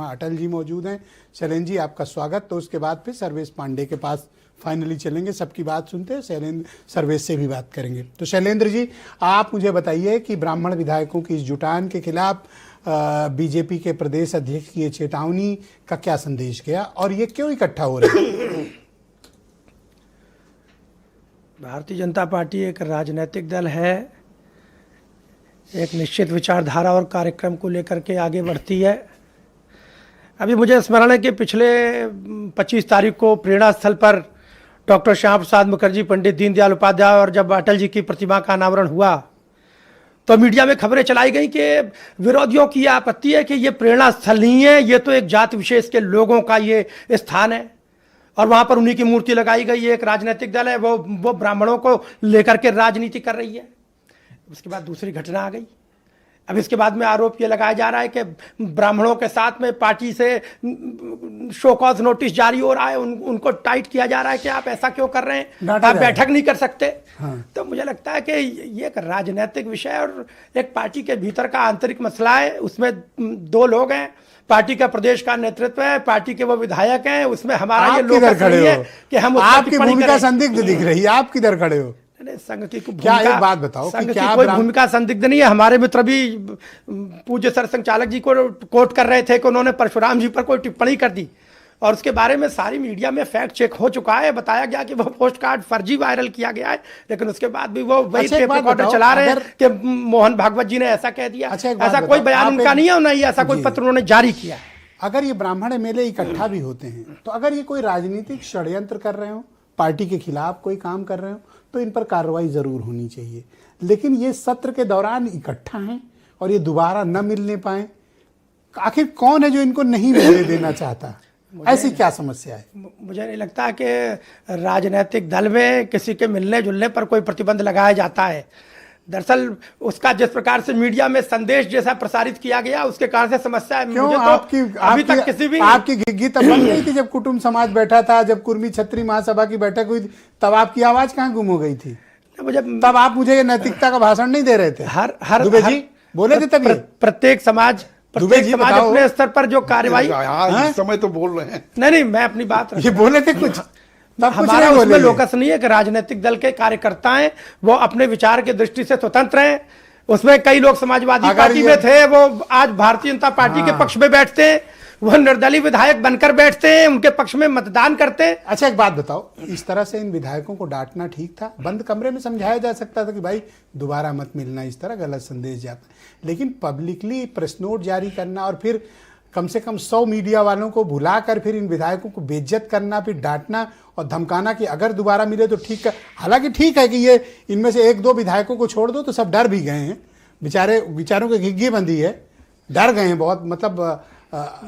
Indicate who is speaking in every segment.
Speaker 1: अटल जी मौजूद हैं। शैलेंद्र जी आपका स्वागत। तो उसके बाद फिर सर्वेश पांडे के पास फाइनली चलेंगे, सबकी बात सुनते हैं, सर्वेश से भी बात करेंगे। तो शैलेंद्र जी आप मुझे बताइए कि ब्राह्मण विधायकों की इस जुटान के खिलाफ बीजेपी के प्रदेश अध्यक्ष की ये चेतावनी का क्या संदेश गया और ये क्यों इकट्ठा हो रहे हैं?
Speaker 2: भारतीय जनता पार्टी एक राजनीतिक दल है, एक निश्चित विचारधारा और कार्यक्रम को लेकर के आगे बढ़ती है। अभी मुझे स्मरण है कि पिछले 25 तारीख को प्रेरणा स्थल पर डॉक्टर श्यामा प्रसाद मुखर्जी, पंडित दीनदयाल उपाध्याय और जब अटल जी की प्रतिमा का अनावरण हुआ तो मीडिया में खबरें चलाई गई कि विरोधियों की आपत्ति है कि ये प्रेरणा स्थल नहीं है, ये तो एक जाति विशेष के लोगों का ये स्थान है और वहाँ पर उन्हीं की मूर्ति लगाई गई है। एक राजनीतिक दल है, वो ब्राह्मणों को लेकर के राजनीति कर रही है। उसके बाद दूसरी घटना आ गई। अब इसके बाद में आरोप ये लगाया जा रहा है कि ब्राह्मणों के साथ में पार्टी से शो कॉज नोटिस जारी हो रहा है, उनको टाइट किया जा रहा है कि आप ऐसा क्यों कर रहे हैं, आप बैठक नहीं कर सकते। हाँ। तो मुझे लगता है कि ये एक राजनीतिक विषय और एक पार्टी के भीतर का आंतरिक मसला है। उसमें दो लोग हैं, पार्टी का प्रदेश का नेतृत्व है, पार्टी के वो विधायक हैं, उसमें हमारा ये लोग नहीं है कि हम
Speaker 1: आपकी भूमिका संदिग्ध दिख रही है। आप किधर खड़े हो?
Speaker 2: संघ की
Speaker 1: क्या एक बात बताओ
Speaker 2: कि क्या कोई भूमिका संदिग्ध नहीं है। हमारे मित्र भी पूज्य सरसंघचालक जी को कोट कर रहे थे कि उन्होंने परशुराम जी पर कोई टिप्पणी कर दी और उसके बारे में सारी मीडिया में फैक्ट चेक हो चुका है। बताया गया कि वो पोस्ट कार्ड फर्जी वायरल किया गया है, लेकिन उसके बाद भी वो वही टेप रिकॉर्डर चला रहे हैं कि मोहन भागवत जी ने ऐसा कह दिया। ऐसा कोई बयान उनका नहीं है, नहीं ऐसा कोई पत्र उन्होंने जारी किया है।
Speaker 1: अगर ये ब्राह्मण एमएलए इकट्ठा भी होते हैं तो अगर ये कोई राजनीतिक षड्यंत्र कर रहे हो, पार्टी के खिलाफ कोई काम कर रहे हो, तो इन पर कार्रवाई जरूर होनी चाहिए। लेकिन ये सत्र के दौरान इकट्ठा हैं और ये दोबारा न मिलने पाए, आखिर कौन है जो इनको नहीं मिलने देना चाहता? ऐसी क्या समस्या है?
Speaker 2: मुझे नहीं लगता कि राजनीतिक दल में किसी के मिलने जुलने पर कोई प्रतिबंध लगाया जाता है। दरअसल उसका जिस प्रकार से मीडिया में संदेश जैसा प्रसारित किया गया उसके कारण से समस्या है।
Speaker 1: क्यों? अभी तक किसी भी आपकी घिग्गी तब बन गई थी जब कुटुंब समाज बैठा था, जब कुर्मी छत्री महासभा की बैठक हुई थी, तब आपकी आवाज कहाँ गुम हो गई थी? तब आप मुझे ये नैतिकता का भाषण नहीं दे रहे थे।
Speaker 2: हर
Speaker 1: दुबे जी बोले थे तब
Speaker 2: प्रत्येक समाज अपने स्तर पर जो कार्यवाही
Speaker 3: इस समय तो बोल रहे हैं।
Speaker 2: नहीं, मैं अपनी बात
Speaker 1: ये बोले थे कुछ
Speaker 2: हमारा उसमें लोकस नहीं है कि राजनीतिक दल के कार्यकर्ता हैं, वो अपने विचार की दृष्टि से स्वतंत्र हैं। उसमें कई लोग समाजवादी पार्टी में थे, वो आज भारतीय जनता पार्टी के पक्ष में बैठते हैं, वो निर्दलीय विधायक बनकर बैठते हैं, उनके पक्ष में मतदान करते हैं।
Speaker 1: अच्छा एक बात बताओ, इस तरह से इन विधायकों को डांटना ठीक था? बंद कमरे में समझाया जा सकता था कि भाई दोबारा मत मिलना, इस तरह गलत संदेश जाता। लेकिन पब्लिकली प्रेस नोट जारी करना और फिर कम से कम 100 मीडिया वालों को बुलाकर फिर इन विधायकों को बेइज्जत करना, फिर डांटना और धमकाना कि अगर दोबारा मिले तो ठीक है। हालांकि ठीक है कि ये इनमें से 1-2 विधायकों को छोड़ दो तो सब डर भी गए हैं, विचारों की घिग्गी बंधी है, डर गए हैं बहुत, मतलब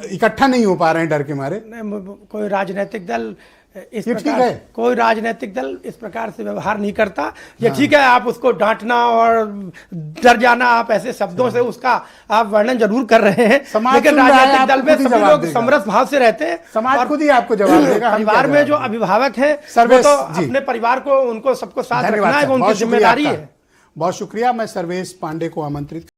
Speaker 1: इकट्ठा नहीं हो पा रहे हैं डर के मारे।
Speaker 2: कोई राजनीतिक दल इस प्रकार कोई राजनीतिक दल इस प्रकार से व्यवहार नहीं करता। ये ठीक है, आप उसको डांटना और डर जाना, आप ऐसे शब्दों से उसका आप वर्णन जरूर कर रहे हैं, लेकिन राजनीतिक दल में सभी लोग समरस भाव से रहते हैं।
Speaker 1: समाज खुद ही आपको जवाब देगा।
Speaker 2: परिवार में जो अभिभावक है वो तो अपने परिवार को, उनको सबको साथ रखना है, वो उनकी जिम्मेदारी है।
Speaker 1: बहुत शुक्रिया। मैं सर्वेश पांडे को आमंत्रित